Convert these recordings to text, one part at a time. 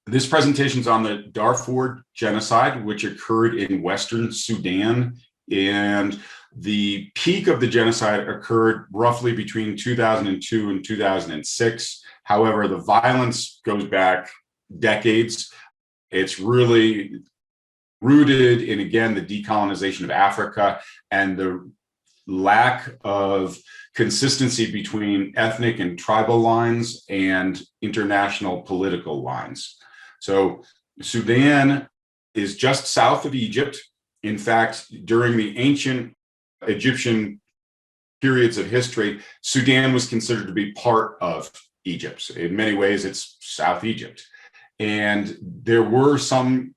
This presentation is on the Darfur Genocide, which occurred in Western Sudan. And the peak of the genocide occurred roughly between 2002 and 2006. However, the violence goes back decades. It's really rooted in, again, the decolonization of Africa and the lack of consistency between ethnic and tribal lines and international political lines. So Sudan is just south of Egypt. In fact, during the ancient Egyptian periods of history, Sudan was considered to be part of Egypt. In many ways, it's South Egypt. And there were some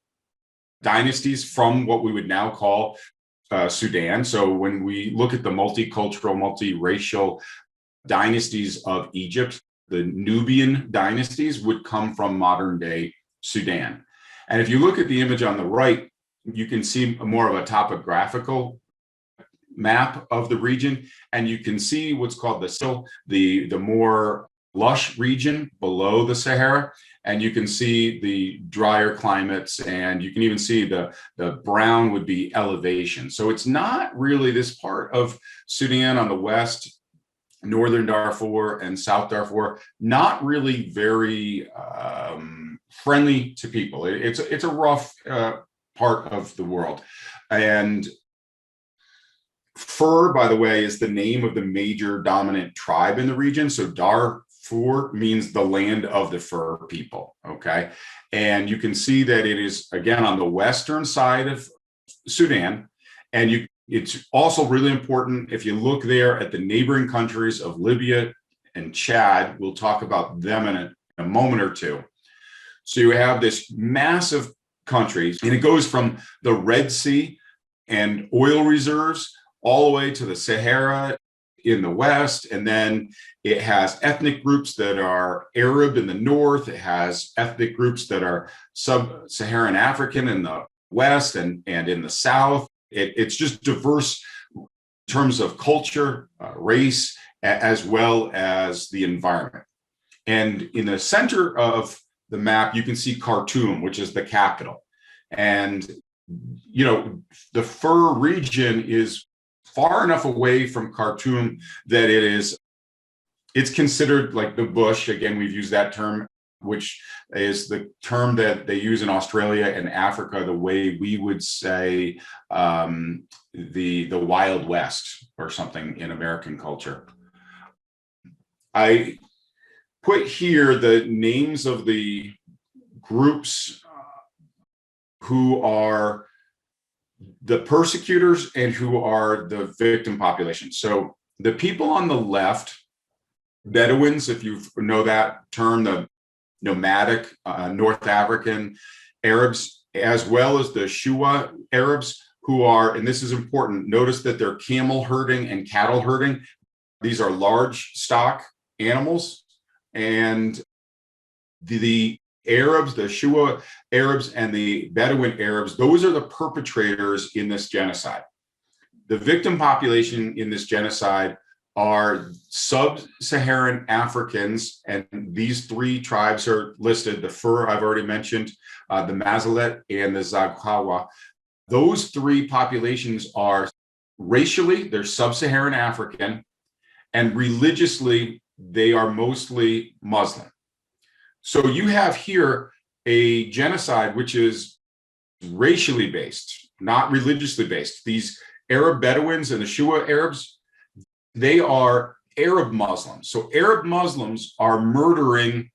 dynasties from what we would now call Sudan. So when we look at the multicultural, multiracial dynasties of Egypt, the Nubian dynasties would come from modern day Sudan. And if you look at the image on the right, you can see more of a topographical map of the region, and you can see what's called the more lush region below the Sahara, and you can see the drier climates, and you can even see the brown would be elevation. So it's not really this part of Sudan on the west, northern Darfur and South Darfur, not really very friendly to people. It's a rough part of the world. And Fur, by the way, is the name of the major dominant tribe in the region. So Darfur means the land of the Fur people, okay? And you can see that it is, again, on the western side of Sudan. And it's also really important, if you look there at the neighboring countries of Libya and Chad, we'll talk about them in a moment or two. So you have this massive country, and it goes from the Red Sea and oil reserves all the way to the Sahara in the west. And then it has ethnic groups that are Arab in the north. It has ethnic groups that are sub-Saharan African in the west and in the south. It's just diverse in terms of culture, race, as well as the environment. And in the center of the map, you can see Khartoum, which is the capital. And, you know, the Fur region is far enough away from Khartoum that it's considered like the bush. Again, we've used that term, which is the term that they use in Australia and Africa, the way we would say the Wild West or something in American culture. I put here the names of the groups who are the persecutors and who are the victim population. So the people on the left, Bedouins, if you know that term, the nomadic North African Arabs, as well as the Shua Arabs, who are, and this is important, notice that they're camel herding and cattle herding. These are large stock animals, and the Arabs, the Shua Arabs and the Bedouin Arabs, those are the perpetrators in this genocide. The victim population in this genocide are sub-Saharan Africans, and these three tribes are listed. The Fur, I've already mentioned, the Mazalet and the Zaghawa. Those three populations are racially, they're sub-Saharan African, and religiously, they are mostly Muslim. So you have here a genocide which is racially based, not religiously based. These Arab Bedouins and the Shua Arabs, they are Arab Muslims. So Arab Muslims are murdering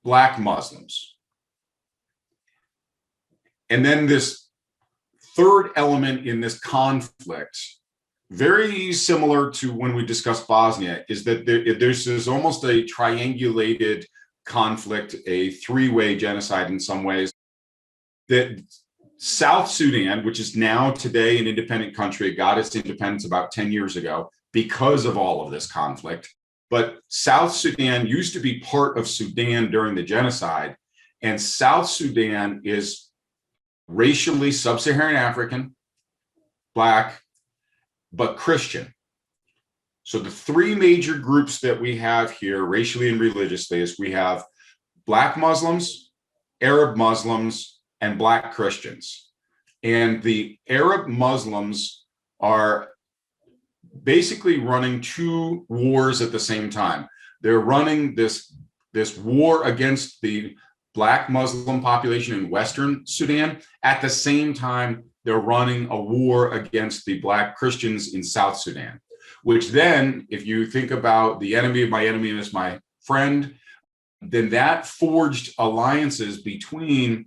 Black Muslims. And then this third element in this conflict, very similar to when we discussed Bosnia, is that there's almost a triangulated conflict, a three-way genocide in some ways. That South Sudan, which is now today an independent country, got its independence about 10 years ago because of all of this conflict. But South Sudan used to be part of Sudan during the genocide, and South Sudan is racially sub-Saharan African, Black, but Christian. So the three major groups that we have here, racially and religiously, is we have Black Muslims, Arab Muslims, and Black Christians. And the Arab Muslims are basically running two wars at the same time. They're running this war against the Black Muslim population in Western Sudan. At the same time, they're running a war against the Black Christians in South Sudan, which then, if you think about the enemy of my enemy is my friend, then that forged alliances between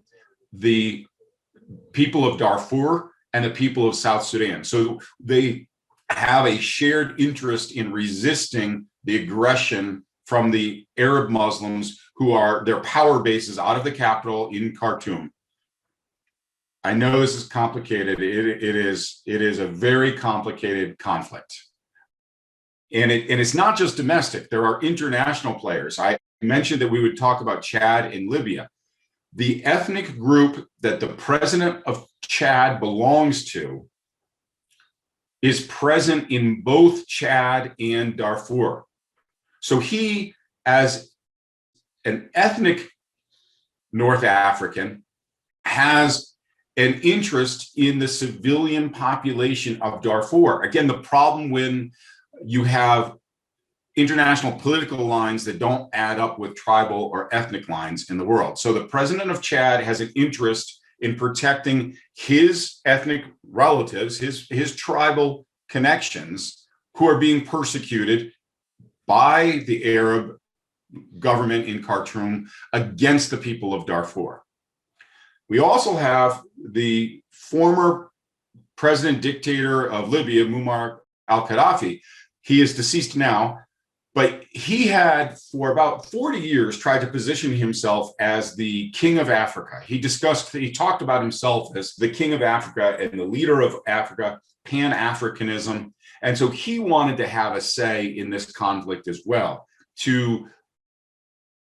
the people of Darfur and the people of South Sudan. So they have a shared interest in resisting the aggression from the Arab Muslims, who are their power bases out of the capital in Khartoum. I know this is complicated. It is a very complicated conflict. And it's not just domestic. There are international players. I mentioned that we would talk about Chad and Libya. The ethnic group that the president of Chad belongs to is present in both Chad and Darfur. So he, as an ethnic North African, has an interest in the civilian population of Darfur. Again, the problem when you have international political lines that don't add up with tribal or ethnic lines in the world. So the president of Chad has an interest in protecting his ethnic relatives, his tribal connections, who are being persecuted by the Arab government in Khartoum against the people of Darfur. We also have the former president dictator of Libya, Muammar al-Gaddafi. He is deceased now, but he had for about 40 years tried to position himself as the king of Africa. He talked about himself as the king of Africa and the leader of Africa, Pan-Africanism. And so he wanted to have a say in this conflict as well, to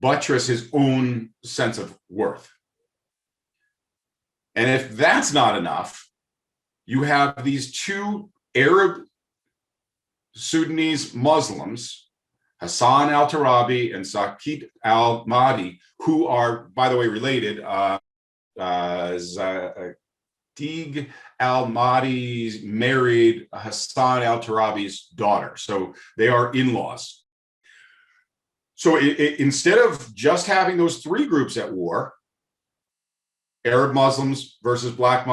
buttress his own sense of worth. And if that's not enough, you have these two Arab Sudanese Muslims, Hassan Al-Taravi and Saqib al-Mahdi, who are, by the way, related. Saqib al-Mahdi married Hassan Al-Taravi's daughter. So they are in-laws. So instead of just having those three groups at war, Arab Muslims versus Black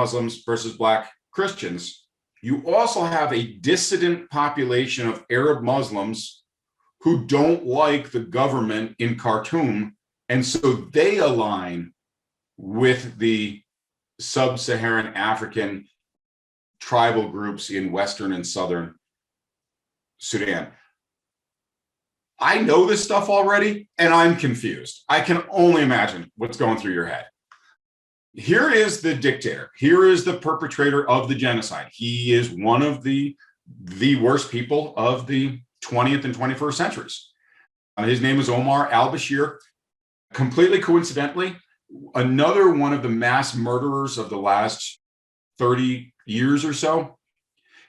Christians, you also have a dissident population of Arab Muslims who don't like the government in Khartoum, and so they align with the sub-Saharan African tribal groups in Western and Southern Sudan. I know this stuff already, and I'm confused. I can only imagine what's going through your head. Here is the dictator. Here is the perpetrator of the genocide. He is one of the worst people of the 20th and 21st centuries. His name is Omar al-Bashir. Completely coincidentally, another one of the mass murderers of the last 30 years or so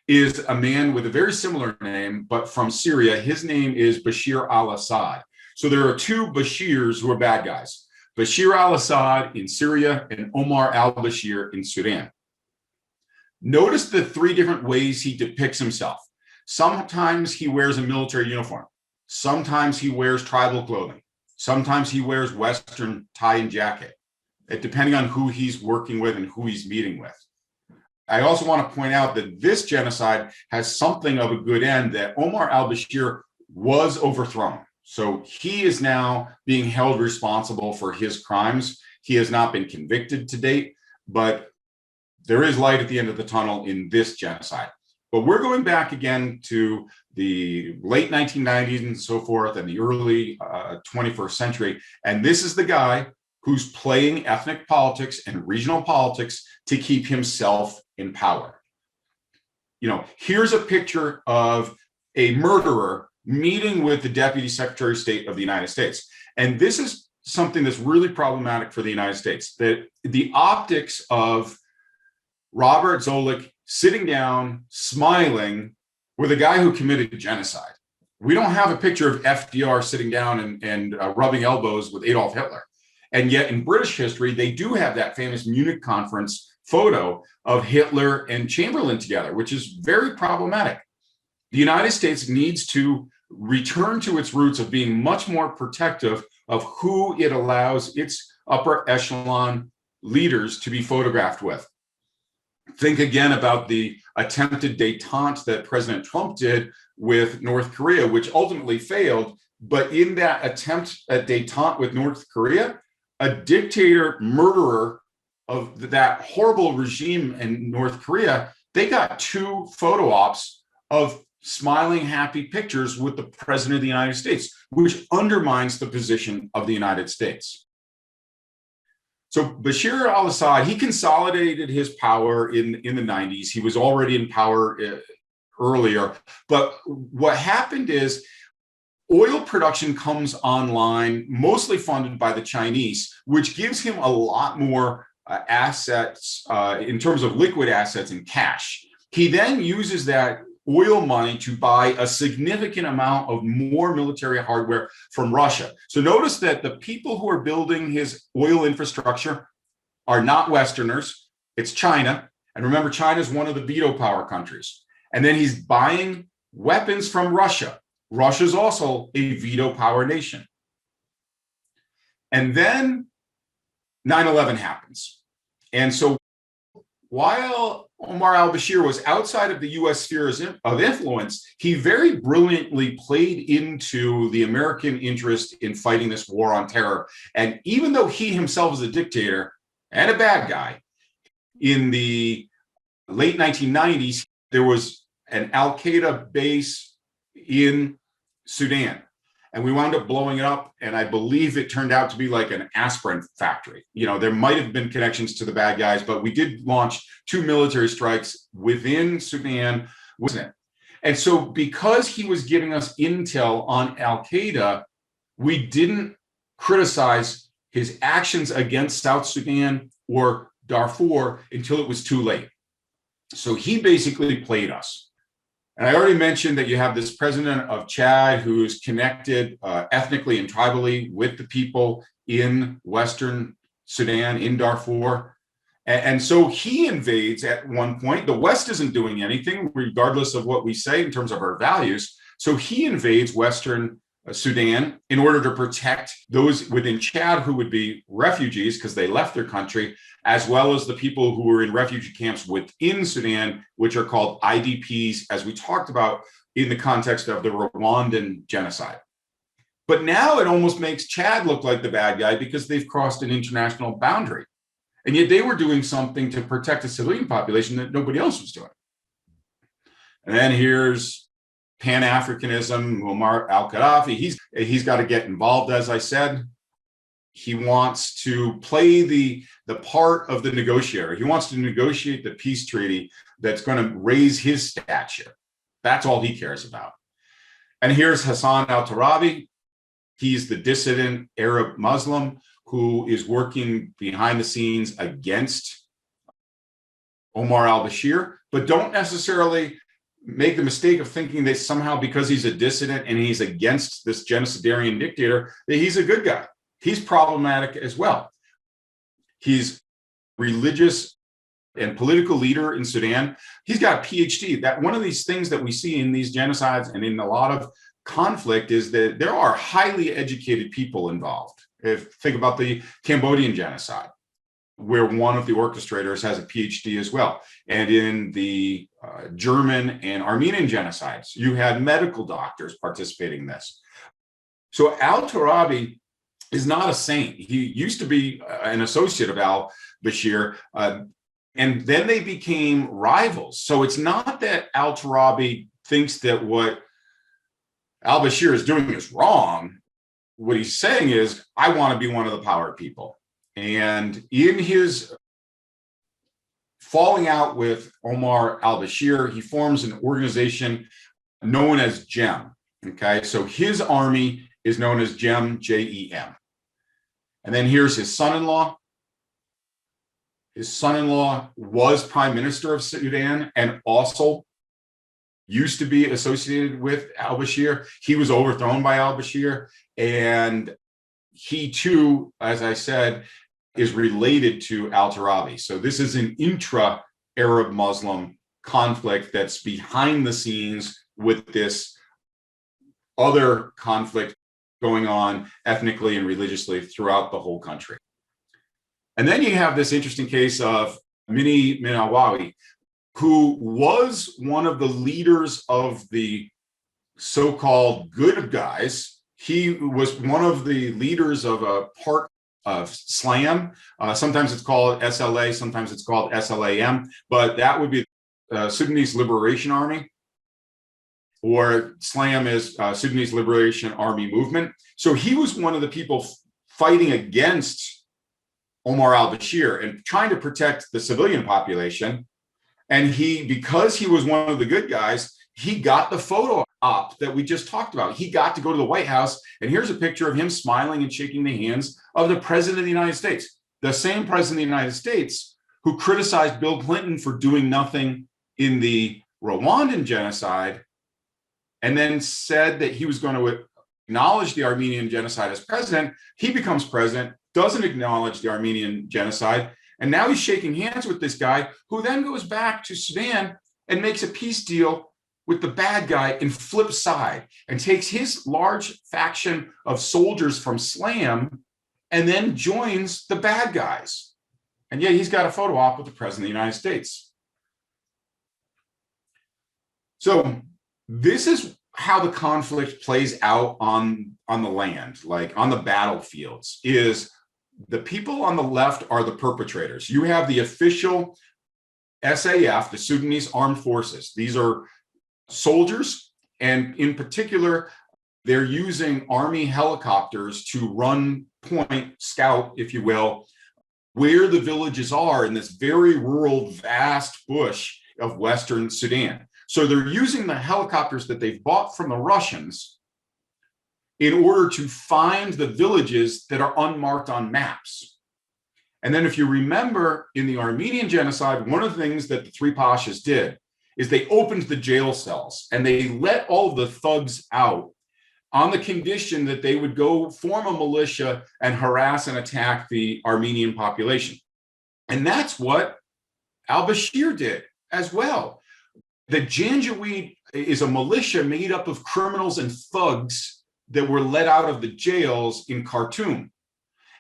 is a man with a very similar name, but from Syria. His name is Bashir al-Assad. So there are two Bashirs who are bad guys. Bashir al-Assad in Syria and Omar al-Bashir in Sudan. Notice the three different ways he depicts himself. Sometimes he wears a military uniform. Sometimes he wears tribal clothing. Sometimes he wears Western tie and jacket, depending on who he's working with and who he's meeting with. I also want to point out that this genocide has something of a good end, that Omar al-Bashir was overthrown. So he is now being held responsible for his crimes. He has not been convicted to date, but there is light at the end of the tunnel in this genocide. But we're going back again to the late 1990s and so forth, and the early 21st century. And this is the guy who's playing ethnic politics and regional politics to keep himself in power. You know, here's a picture of a murderer meeting with the Deputy Secretary of State of the United States. And this is something that's really problematic for the United States, that the optics of Robert Zoellick sitting down, smiling with a guy who committed genocide. We don't have a picture of FDR sitting down and rubbing elbows with Adolf Hitler. And yet in British history, they do have that famous Munich conference photo of Hitler and Chamberlain together, which is very problematic. The United States needs to return to its roots of being much more protective of who it allows its upper echelon leaders to be photographed with. Think again about the attempted détente that President Trump did with North Korea, which ultimately failed. But in that attempt at détente with North Korea, a dictator murderer of that horrible regime in North Korea, they got 2 photo ops of smiling, happy pictures with the president of the United States, which undermines the position of the United States. So Bashar al-Assad, he consolidated his power in the 90s. He was already in power earlier. But what happened is oil production comes online, mostly funded by the Chinese, which gives him a lot more assets in terms of liquid assets and cash. He then uses that oil money to buy a significant amount of more military hardware from Russia. So notice that the people who are building his oil infrastructure are not Westerners, it's China. And remember, China is one of the veto power countries. And then he's buying weapons from Russia. Russia is also a veto power nation. And then 9/11 happens. And so while Omar al-Bashir was outside of the US sphere of influence, he very brilliantly played into the American interest in fighting this war on terror. And even though he himself is a dictator and a bad guy, in the late 1990s, there was an Al-Qaeda base in Sudan. And we wound up blowing it up. And I believe it turned out to be like an aspirin factory. You know, there might have been connections to the bad guys, but we did launch 2 military strikes within Sudan, wasn't it? And so because he was giving us intel on Al-Qaeda, we didn't criticize his actions against South Sudan or Darfur until it was too late. So he basically played us. And I already mentioned that you have this president of Chad who's connected ethnically and tribally with the people in Western Sudan, in Darfur. And so he invades at one point. The West isn't doing anything, regardless of what we say in terms of our values. So he invades Western Sudan in order to protect those within Chad who would be refugees because they left their country, as well as the people who were in refugee camps within Sudan, which are called IDPs, as we talked about in the context of the Rwandan genocide. But now it almost makes Chad look like the bad guy because they've crossed an international boundary. And yet they were doing something to protect the civilian population that nobody else was doing. And then here's Pan-Africanism, Muammar al-Gaddafi. He's got to get involved, as I said. He wants to play the part of the negotiator. He wants to negotiate the peace treaty that's going to raise his stature. That's all he cares about. And here's Hassan Al-Taravi. He's the dissident Arab Muslim who is working behind the scenes against Omar al-Bashir, but don't necessarily make the mistake of thinking that somehow because he's a dissident and he's against this genocidarian dictator, that he's a good guy. He's problematic as well. He's religious and political leader in Sudan. He's got a PhD. That one of these things that we see in these genocides and in a lot of conflict is that there are highly educated people involved. Think about the Cambodian genocide, where one of the orchestrators has a PhD as well. And in the German and Armenian genocides, you had medical doctors participating in this. So al-Tarabi is not a saint. He used to be an associate of al-Bashir, and then they became rivals. So it's not that al-Tarabi thinks that what al-Bashir is doing is wrong. What he's saying is, I want to be one of the power people. And in his falling out with Omar al-Bashir, he forms an organization known as GEM. Okay, so his army is known as GEM, J-E-M. And then here's his son-in-law. His son-in-law was prime minister of Sudan and also used to be associated with al-Bashir. He was overthrown by al-Bashir, and he too, as I said, is related to Al-Taravi. So this is an intra-Arab Muslim conflict that's behind the scenes with this other conflict going on ethnically and religiously throughout the whole country. And then you have this interesting case of Mini Minawawi, who was one of the leaders of the so-called good guys. He was one of the leaders of a part of SLAM. Sometimes it's called SLA, sometimes it's called SLAM, but that would be Sudanese Liberation Army, or SLAM is Sudanese Liberation Army Movement. So he was one of the people fighting against Omar al-Bashir and trying to protect the civilian population. And because he was one of the good guys, he got the photo op that we just talked about. He got to go to the White House, and here's a picture of him smiling and shaking the hands of the president of the United States, the same president of the United States who criticized Bill Clinton for doing nothing in the Rwandan genocide, and then said that he was going to acknowledge the Armenian genocide as president. He becomes president, doesn't acknowledge the Armenian genocide, and now he's shaking hands with this guy who then goes back to Sudan and makes a peace deal with the bad guy and flips side and takes his large faction of soldiers from SLAM and then joins the bad guys. And yet he's got a photo op with the president of the United States. So this is how the conflict plays out on the land, like on the battlefields, is the people on the left are the perpetrators. You have the official SAF, the Sudanese Armed Forces. These are soldiers, and in particular, they're using army helicopters to run point, scout, if you will, where the villages are in this very rural, vast bush of Western Sudan. So they're using the helicopters that they've bought from the Russians in order to find the villages that are unmarked on maps. And then if you remember in the Armenian genocide, one of the things that the three pashas did is they opened the jail cells and they let all of the thugs out on the condition that they would go form a militia and harass and attack the Armenian population. And that's what al-Bashir did as well. The Janjaweed is a militia made up of criminals and thugs that were let out of the jails in Khartoum.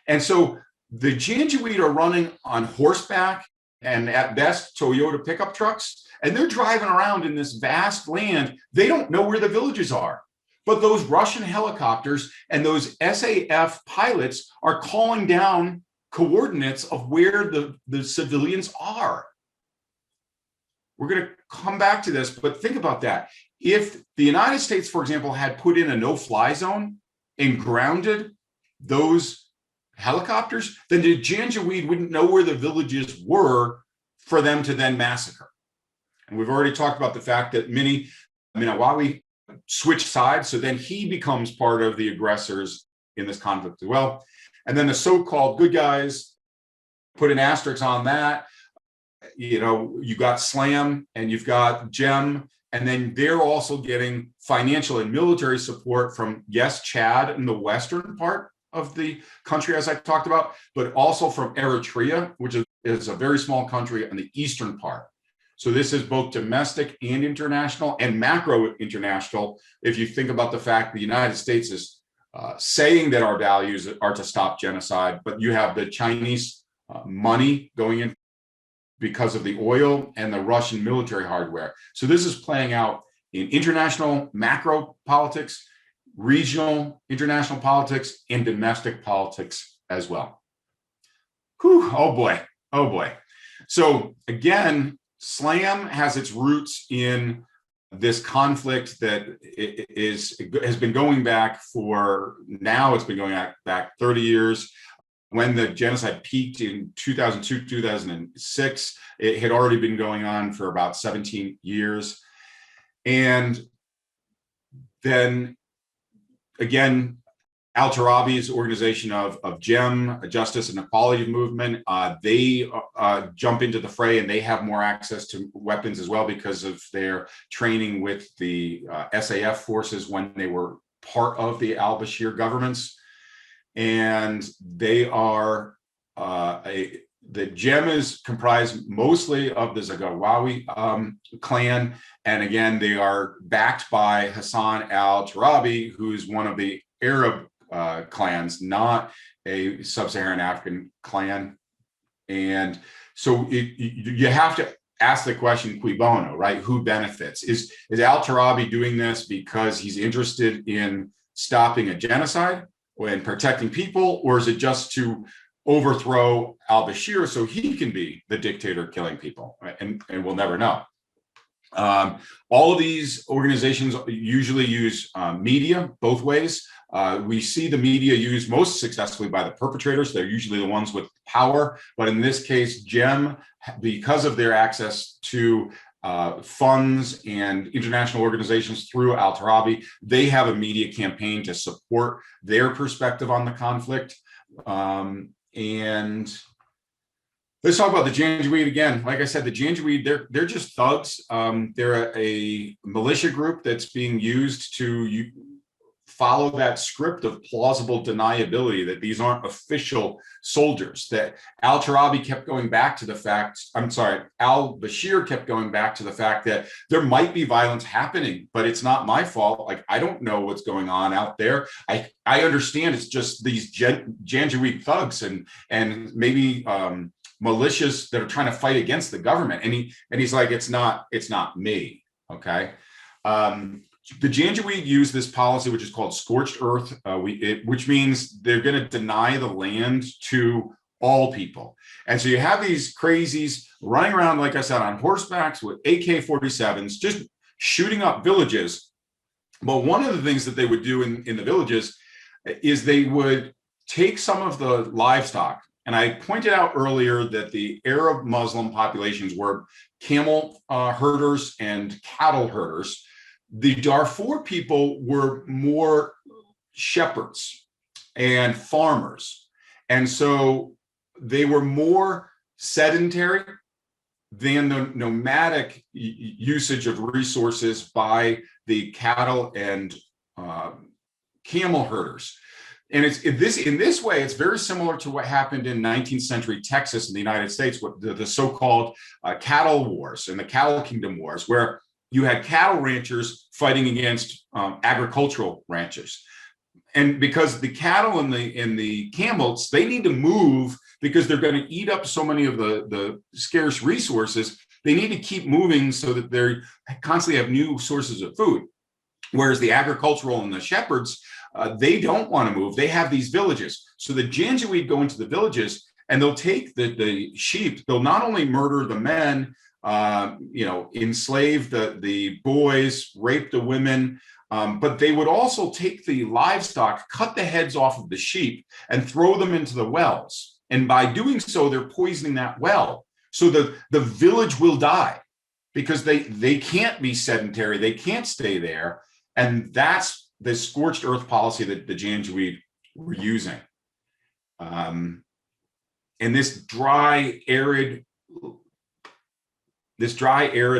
And so the Janjaweed are running on horseback and at best Toyota pickup trucks, and they're driving around in this vast land. They don't know where the villages are, but those Russian helicopters and those SAF pilots are calling down coordinates of where the civilians are. We're going to come back to this, but think about that. If the United States, for example, had put in a no-fly zone and grounded those helicopters, then the Janjaweed wouldn't know where the villages were for them to then massacre. And we've already talked about the fact that Minawawi switched sides, so then he becomes part of the aggressors in this conflict as well. And then the so-called good guys, put an asterisk on that. You know, you got SLAM and you've got GEM, and then they're also getting financial and military support from, yes, Chad in the western part of the country, as I talked about, but also from Eritrea, which is a very small country on the eastern part. So this is both domestic and international and macro international. If you think about the fact the United States is saying that our values are to stop genocide, but you have the Chinese money going in because of the oil and the Russian military hardware. So this is playing out in international macro politics, regional international politics, and domestic politics as well. Whew, oh boy, oh boy. So again, SLAM has its roots in this conflict that has been going back for, now it's been going back 30 years. When the genocide peaked in 2002, 2006, it had already been going on for about 17 years. And then again, Al-Taravi's organization of GEM, Justice and Equality Movement, they jump into the fray, and they have more access to weapons as well because of their training with the SAF forces when they were part of the al-Bashir governments. and they are the Gem is comprised mostly of the Zaghawi clan, and again, they are backed by Hassan Al-Taravi, who's one of the Arab clans, not a sub-Saharan African clan. And so you have to ask the question, cui bono, right? Who benefits? Is Al-Taravi doing this because he's interested in stopping a genocide and protecting people, or is it just to overthrow al-Bashir so he can be the dictator killing people? Right? And we'll never know. All of these organizations usually use media both ways. We see the media used most successfully by the perpetrators. They're usually the ones with power. But in this case, GEM, because of their access to funds and international organizations through Al-Taravi, they have a media campaign to support their perspective on the conflict. And let's talk about the Janjaweed again. Like I said, the Janjaweed, they're just thugs. They're a militia group that's being used to follow that script of plausible deniability, that these aren't official soldiers, that Al-Taravi kept going back to the fact, Al-Bashir kept going back to the fact that there might be violence happening, but it's not my fault. Like, I don't know what's going on out there. I understand it's just these Janjaweed thugs and maybe militias that are trying to fight against the government. And he's like, it's not me. Okay. The Janjaweed use this policy, which is called scorched earth, which means they're going to deny the land to all people. And so you have these crazies running around, like I said, on horsebacks with AK-47s, just shooting up villages. But one of the things that they would do in the villages is they would take some of the livestock. And I pointed out earlier that the Arab Muslim populations were camel herders and cattle herders. The Darfur people were more shepherds and farmers. And so they were more sedentary than the nomadic usage of resources by the cattle and camel herders. And in this way, it's very similar to what happened in 19th century Texas in the United States with the so-called cattle wars and the cattle kingdom wars, where you had cattle ranchers fighting against agricultural ranchers. And because the cattle and the camels, they need to move because they're going to eat up so many of the scarce resources. They need to keep moving so that they constantly have new sources of food. Whereas the agricultural and the shepherds, they don't want to move. They have these villages. So the Janjaweed go into the villages and they'll take the sheep. They'll not only murder the men, enslave the boys, rape the women, but they would also take the livestock, cut the heads off of the sheep and throw them into the wells. And by doing so, they're poisoning that well. So the village will die because they can't be sedentary. They can't stay there. And that's the scorched earth policy that the Janjaweed were using. And this dry, arid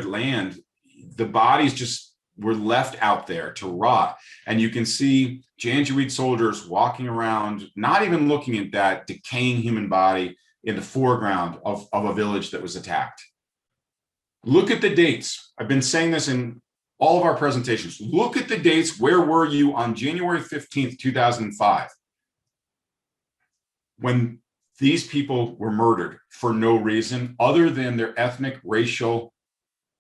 land, the bodies just were left out there to rot. And you can see Janjaweed soldiers walking around, not even looking at that decaying human body in the foreground of a village that was attacked. Look at the dates. I've been saying this in all of our presentations. Look at the dates. Where were you on January 15th, 2005? When these people were murdered for no reason other than their ethnic, racial,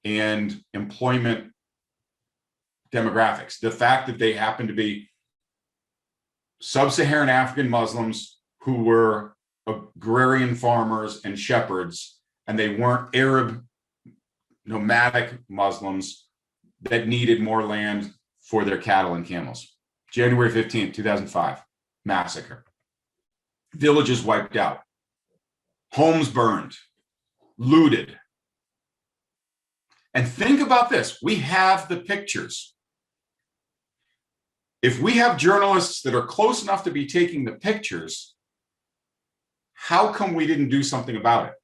and employment demographics. The fact that they happened to be sub-Saharan African Muslims who were agrarian farmers and shepherds, and they weren't Arab nomadic Muslims that needed more land for their cattle and camels. January 15th, 2005, massacre. Villages wiped out, homes burned, looted. And think about this, we have the pictures. If we have journalists that are close enough to be taking the pictures, how come we didn't do something about it?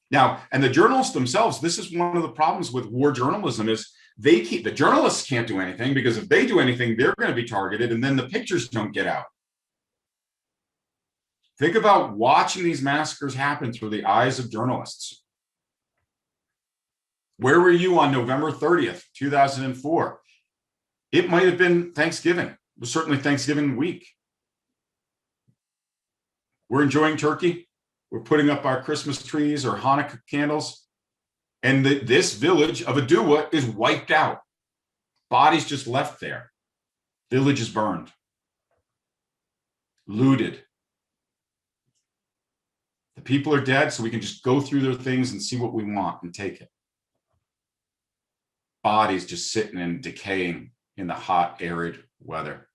Now, and the journalists themselves, this is one of the problems with war journalism is the journalists can't do anything because if they do anything, they're going to be targeted and then the pictures don't get out. Think about watching these massacres happen through the eyes of journalists. Where were you on November 30th, 2004? It might have been Thanksgiving. It was certainly Thanksgiving week. We're enjoying turkey. We're putting up our Christmas trees or Hanukkah candles. And this village of Adoua is wiped out. Bodies just left there. Village is burned. Looted. The people are dead, so we can just go through their things and see what we want and take it. Bodies just sitting and decaying in the hot, arid weather.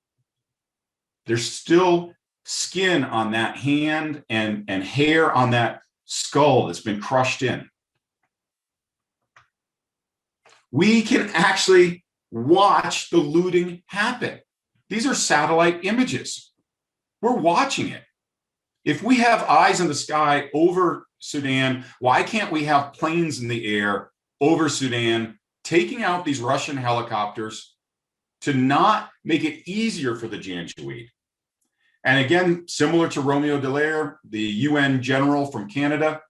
There's still skin on that hand and hair on that skull that's been crushed in. We can actually watch the looting happen. These are satellite images. We're watching it. If we have eyes in the sky over Sudan, why can't we have planes in the air over Sudan taking out these Russian helicopters to not make it easier for the Janjaweed? And again, similar to Romeo Dallaire, the UN general from Canada,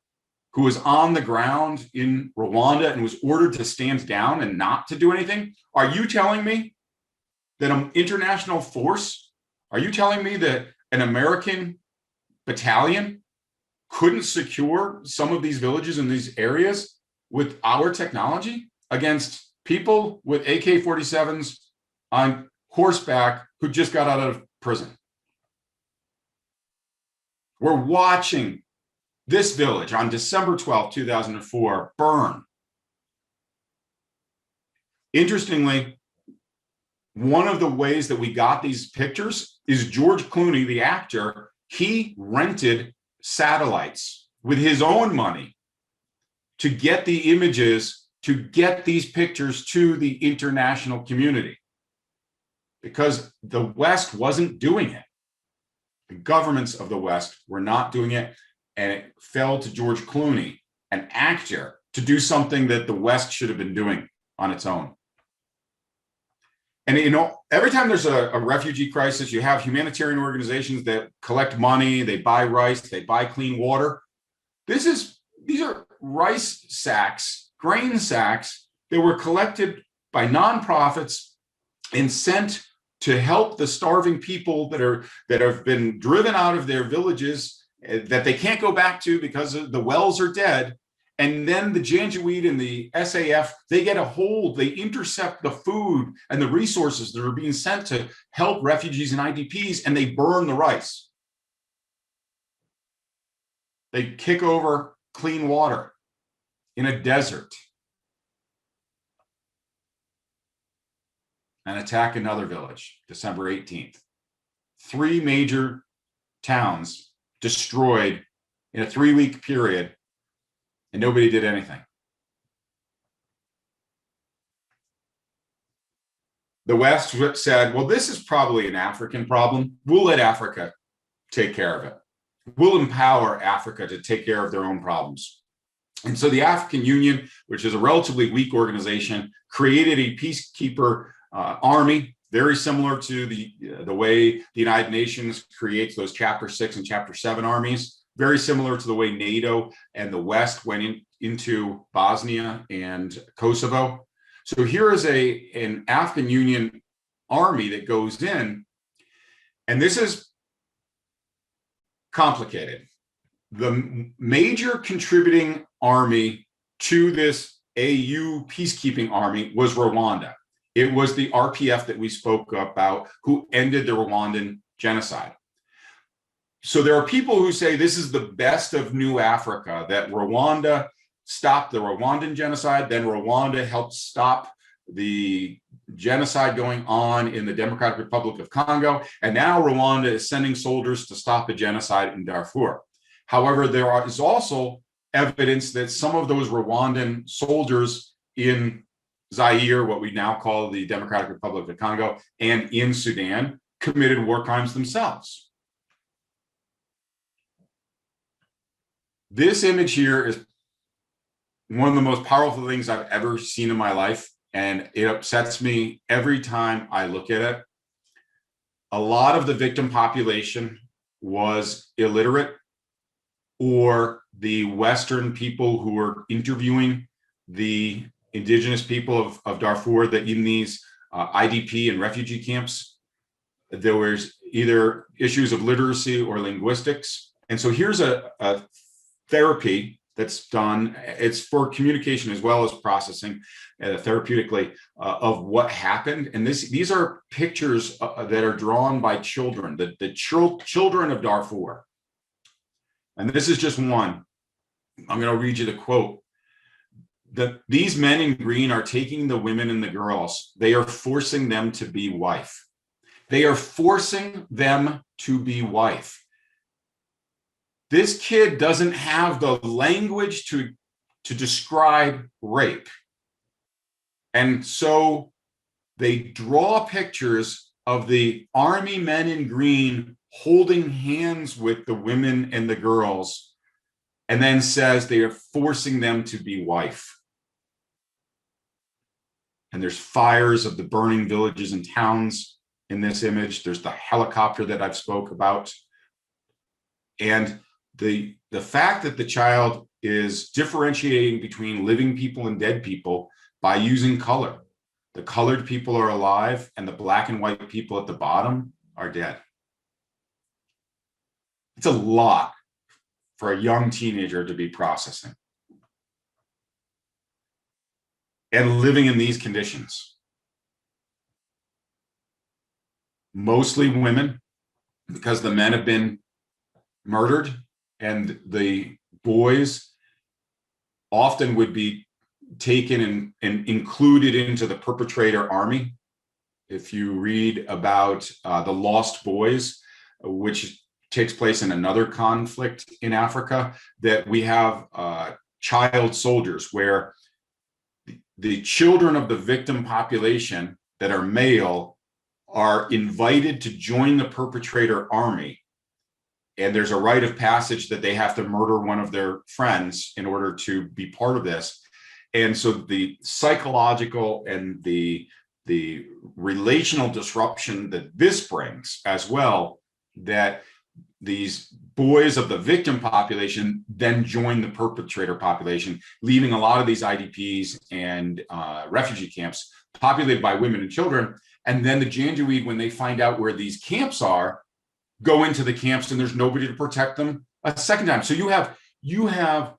who was on the ground in Rwanda and was ordered to stand down and not to do anything. Are you telling me that an international force, are you telling me that an American battalion couldn't secure some of these villages in these areas with our technology against people with AK-47s on horseback who just got out of prison? We're watching this village on December 12, 2004, burn. Interestingly, one of the ways that we got these pictures is George Clooney, the actor. He rented satellites with his own money to get the images, to get these pictures to the international community, because the West wasn't doing it. The governments of the West were not doing it, and it fell to George Clooney, an actor, to do something that the West should have been doing on its own. And, you know, every time there's a refugee crisis, you have humanitarian organizations that collect money, they buy rice, they buy clean water. These are rice sacks, grain sacks that were collected by nonprofits and sent to help the starving people that have been driven out of their villages that they can't go back to because the wells are dead. And then the Janjaweed and the SAF, they get a hold, they intercept the food and the resources that are being sent to help refugees and IDPs, and they burn the rice. They kick over clean water in a desert and attack another village, December 18th. 3 major towns destroyed in a 3-week period, and nobody did anything. The West said, well, this is probably an African problem. We'll let Africa take care of it. We'll empower Africa to take care of their own problems. And so the African Union, which is a relatively weak organization, created a peacekeeper army, very similar to the way the United Nations creates those Chapter 6 and Chapter 7 armies, very similar to the way NATO and the West went into Bosnia and Kosovo. So here is an African Union army that goes in, and this is complicated. The major contributing army to this AU peacekeeping army was Rwanda. It was the RPF that we spoke about who ended the Rwandan genocide. So there are people who say this is the best of new Africa, that Rwanda stopped the Rwandan genocide, then Rwanda helped stop the genocide going on in the Democratic Republic of Congo, and now Rwanda is sending soldiers to stop the genocide in Darfur. However, there is also evidence that some of those Rwandan soldiers in Zaire, what we now call the Democratic Republic of Congo, and in Sudan, committed war crimes themselves. This image here is one of the most powerful things I've ever seen in my life, and it upsets me every time I look at it. A lot of the victim population was illiterate, or the Western people who were interviewing the indigenous people of Darfur that in these IDP and refugee camps, there was either issues of literacy or linguistics. And so here's a therapy that's done. It's for communication as well as processing therapeutically of what happened. And these are pictures that are drawn by children, the children of Darfur. And this is just one. I'm going to read you the quote. These men in green are taking the women and the girls. They are forcing them to be wife. They are forcing them to be wife. This kid doesn't have the language to describe rape. And so they draw pictures of the army men in green holding hands with the women and the girls, and then says they are forcing them to be wife. And there's fires of the burning villages and towns in this image. There's the helicopter that I've spoke about. And the fact that the child is differentiating between living people and dead people by using color. The colored people are alive and the black and white people at the bottom are dead. It's a lot for a young teenager to be processing. And living in these conditions. Mostly women, because the men have been murdered, and the boys often would be taken and included into the perpetrator army. If you read about the Lost Boys, which takes place in another conflict in Africa, that we have child soldiers where the children of the victim population that are male are invited to join the perpetrator army. And there's a rite of passage that they have to murder one of their friends in order to be part of this. And so the psychological and the relational disruption that this brings as well, that these boys of the victim population then join the perpetrator population, leaving a lot of these IDPs and refugee camps populated by women and children. And then the Janjaweed, when they find out where these camps are, go into the camps and there's nobody to protect them a second time. So you have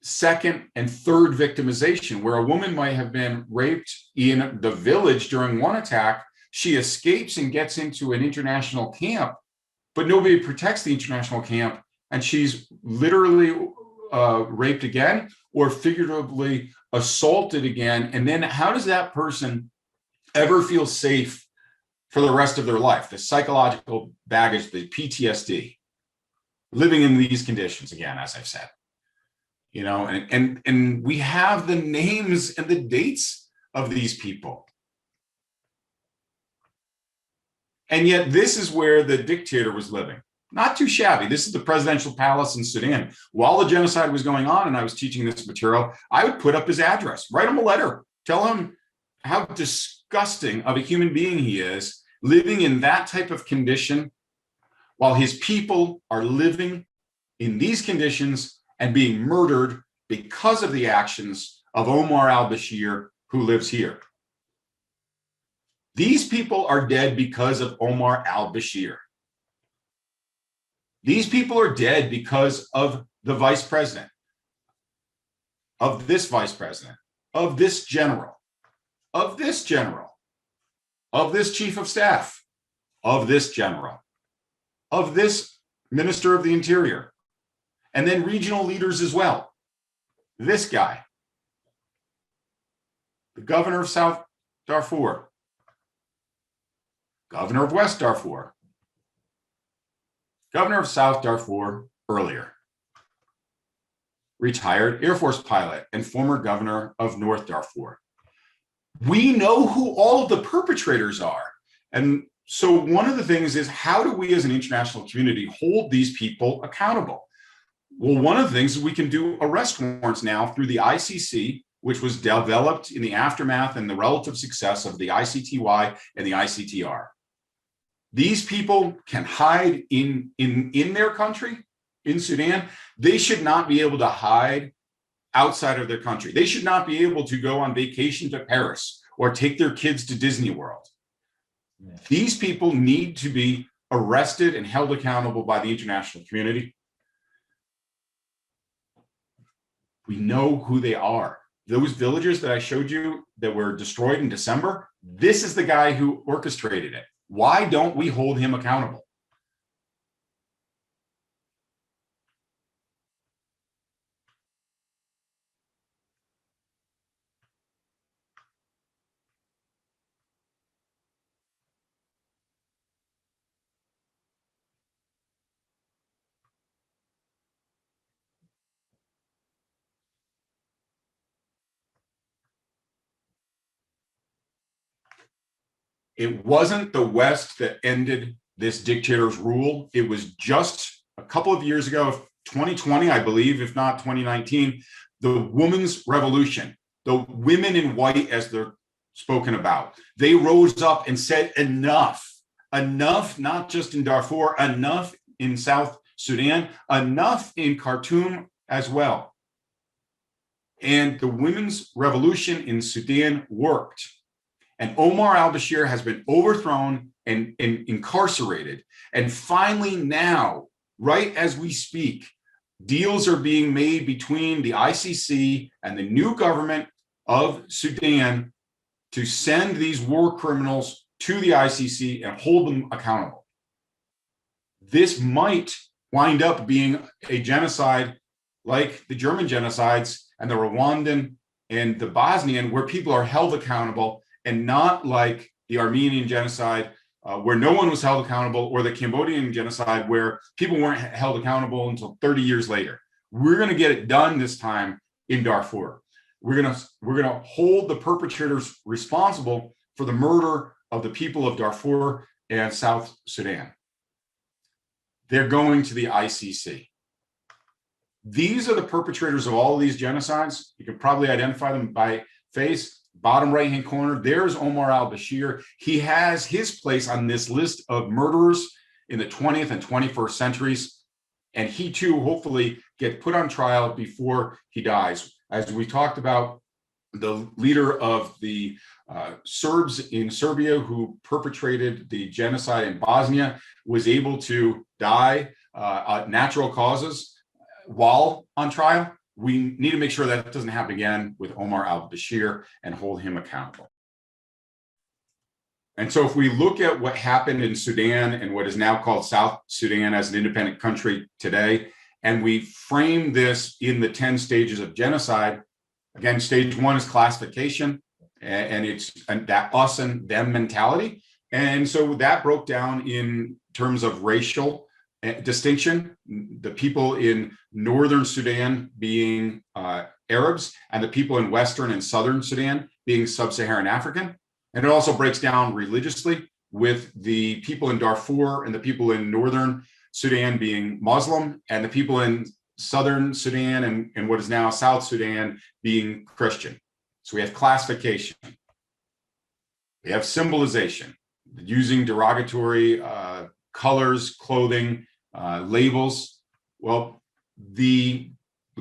second and third victimization, where a woman might have been raped in the village during one attack. She escapes and gets into an international camp, but nobody protects the international camp, and she's literally raped again or figuratively assaulted again. And then how does that person ever feel safe for the rest of their life? The psychological baggage, the PTSD, living in these conditions again, as I've said, you know, and we have the names and the dates of these people. And yet this is where the dictator was living. Not too shabby. This is the presidential palace in Sudan. While the genocide was going on and I was teaching this material, I would put up his address, write him a letter, tell him how disgusting of a human being he is, living in that type of condition while his people are living in these conditions and being murdered because of the actions of Omar al-Bashir, who lives here. These people are dead because of Omar al-Bashir. These people are dead because of the vice president, of this vice president, of this general, of this general, of this chief of staff, of this general, of this minister of the interior, and then regional leaders as well. This guy, the governor of South Darfur, governor of West Darfur, governor of South Darfur earlier, retired Air Force pilot and former governor of North Darfur. We know who all of the perpetrators are. And so one of the things is, how do we as an international community hold these people accountable? Well, one of the things is we can do arrest warrants now through the ICC, which was developed in the aftermath and the relative success of the ICTY and the ICTR. These people can hide in their country, in Sudan. They should not be able to hide outside of their country. They should not be able to go on vacation to Paris or take their kids to Disney World. Yeah. These people need to be arrested and held accountable by the international community. We know who they are. Those villagers that I showed you that were destroyed in December, this is the guy who orchestrated it. Why don't we hold him accountable? It wasn't the West that ended this dictator's rule. It was just a couple of years ago, 2020, I believe, if not 2019, the women's revolution, the women in white, as they're spoken about. They rose up and said, enough, not just in Darfur, enough in South Sudan, enough in Khartoum as well. And the women's revolution in Sudan worked. And Omar al-Bashir has been overthrown and incarcerated. And finally now, right as we speak, deals are being made between the ICC and the new government of Sudan to send these war criminals to the ICC and hold them accountable. This might wind up being a genocide like the German genocides and the Rwandan and the Bosnian, where people are held accountable, and not like the Armenian genocide, where no one was held accountable, or the Cambodian genocide, where people weren't held accountable until 30 years later. We're going to get it done this time in Darfur. We're going to hold the perpetrators responsible for the murder of the people of Darfur and South Sudan. They're going to the ICC. These are the perpetrators of all of these genocides. You can probably identify them by face. Bottom right-hand corner, there's Omar al-Bashir. He has his place on this list of murderers in the 20th and 21st centuries. And he too, hopefully, get put on trial before he dies. As we talked about, the leader of the Serbs in Serbia who perpetrated the genocide in Bosnia was able to die natural causes while on trial. We need to make sure that doesn't happen again with Omar al-Bashir and hold him accountable. And so if we look at what happened in Sudan and what is now called South Sudan as an independent country today, and we frame this in the 10 stages of genocide, again, stage one is classification, and it's that us and them mentality. And so that broke down in terms of racial distinction, the people in northern Sudan being Arabs, and the people in western and southern Sudan being sub-Saharan African. And it also breaks down religiously, with the people in Darfur and the people in northern Sudan being Muslim, and the people in southern Sudan and what is now South Sudan being Christian. So we have classification. We have symbolization, using derogatory colors, clothing, labels. Well, the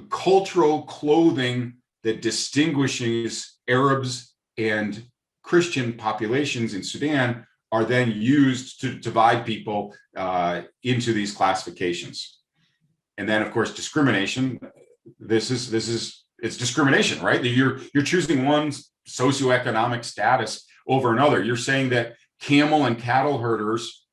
cultural clothing that distinguishes Arabs and Christian populations in Sudan are then used to divide people into these classifications. And then, of course, discrimination. It's discrimination, right? You're choosing one socioeconomic status over another. You're saying that camel and cattle herders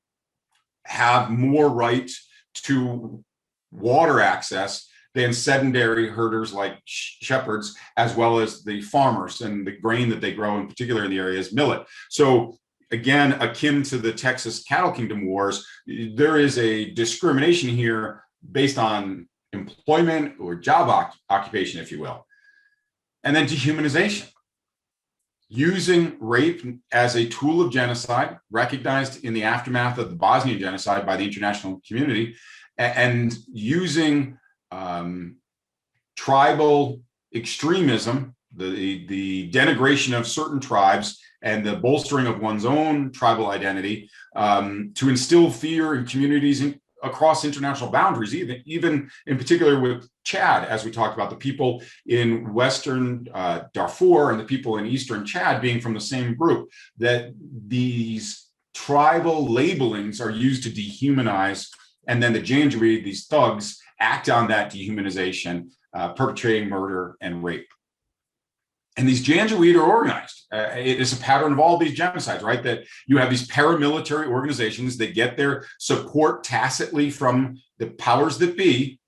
have more right to water access than sedentary herders like shepherds, as well as the farmers, and the grain that they grow, in particular in the area, is millet. So again, akin to the Texas Cattle Kingdom Wars, there is a discrimination here based on employment or job occupation, if you will. And then dehumanization. Using rape as a tool of genocide, recognized in the aftermath of the Bosnian genocide by the international community, and using tribal extremism the denigration of certain tribes and the bolstering of one's own tribal identity to instill fear in communities across international boundaries, even in particular with Chad, as we talked about, the people in Western Darfur and the people in Eastern Chad being from the same group, that these tribal labelings are used to dehumanize, and then the Janjaweed, these thugs, act on that dehumanization, perpetrating murder and rape. And these Janjaweed are organized. It is a pattern of all these genocides, right? That you have these paramilitary organizations that get their support tacitly from the powers that be,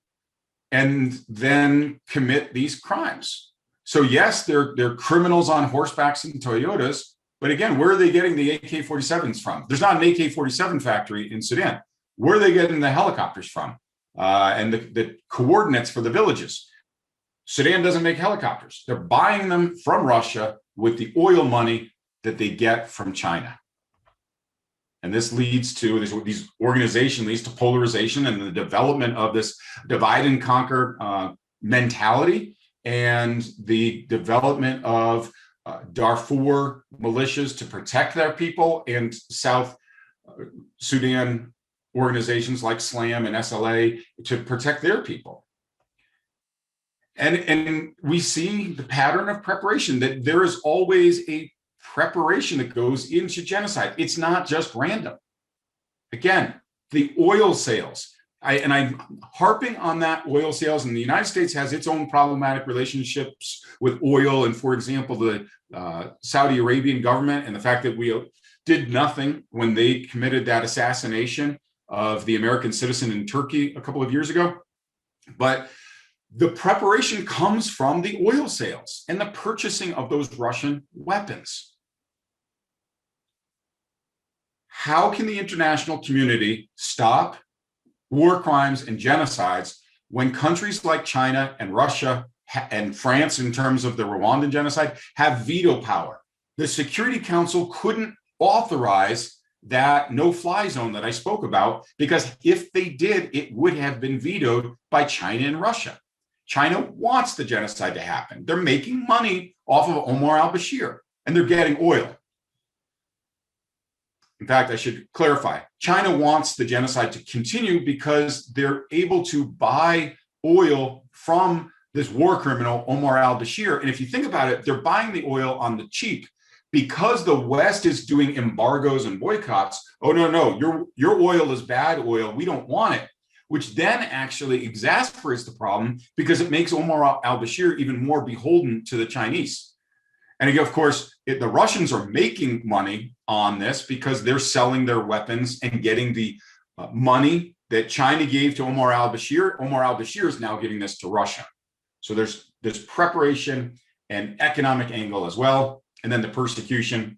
and then commit these crimes. So yes, they're criminals on horsebacks and Toyotas, but again, where are they getting the AK-47s from? There's not an AK-47 factory in Sudan. Where are they getting the helicopters from? And the coordinates for the villages? Sudan doesn't make helicopters. They're buying them from Russia with the oil money that they get from China. And this leads to, these organizations leads to polarization and the development of this divide and conquer mentality, and the development of Darfur militias to protect their people, and South Sudan organizations like SLAM and SLA to protect their people. And we see the pattern of preparation, that there is always a preparation that goes into genocide. It's not just random. Again, the oil sales, I'm harping on that oil sales, and the United States has its own problematic relationships with oil. And for example, the Saudi Arabian government, and the fact that we did nothing when they committed that assassination of the American citizen in Turkey a couple of years ago. But the preparation comes from the oil sales and the purchasing of those Russian weapons. How can the international community stop war crimes and genocides when countries like China and Russia and France, in terms of the Rwandan genocide, have veto power? The Security Council couldn't authorize that no-fly zone that I spoke about, because if they did, it would have been vetoed by China and Russia. China wants the genocide to happen. They're making money off of Omar al-Bashir, and they're getting oil. In fact, I should clarify, China wants the genocide to continue because they're able to buy oil from this war criminal, Omar al-Bashir. And if you think about it, they're buying the oil on the cheap because the West is doing embargoes and boycotts. Oh, no, your oil is bad oil. We don't want it. Which then actually exasperates the problem, because it makes Omar al-Bashir even more beholden to the Chinese. And again, of course, the Russians are making money on this because they're selling their weapons and getting the money that China gave to Omar al-Bashir. Omar al-Bashir is now giving this to Russia. So there's this preparation and economic angle as well. And then the persecution.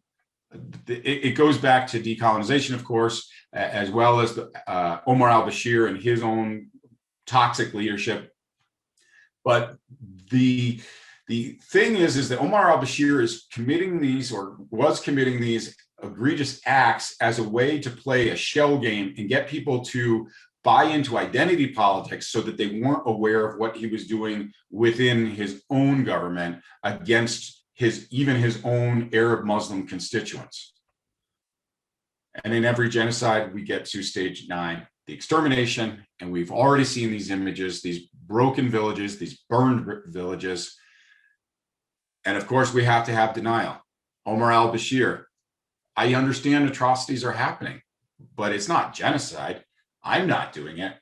It goes back to decolonization, of course, as well as Omar al-Bashir and his own toxic leadership. But the thing is that Omar al-Bashir is committing these, or was committing these, egregious acts as a way to play a shell game and get people to buy into identity politics, so that they weren't aware of what he was doing within his own government against even his own Arab Muslim constituents. And in every genocide, we get to stage 9, the extermination. And we've already seen these images, these broken villages, these burned villages. And of course, we have to have denial. Omar al-Bashir, I understand atrocities are happening, but it's not genocide. I'm not doing it.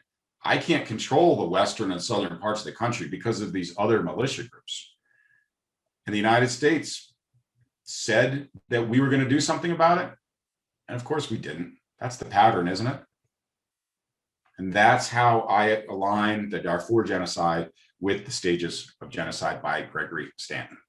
I can't control the western and southern parts of the country because of these other militia groups. And the United States said that we were going to do something about it. And of course we didn't. That's the pattern, isn't it? And that's how I align the Darfur genocide with the stages of genocide by Gregory Stanton.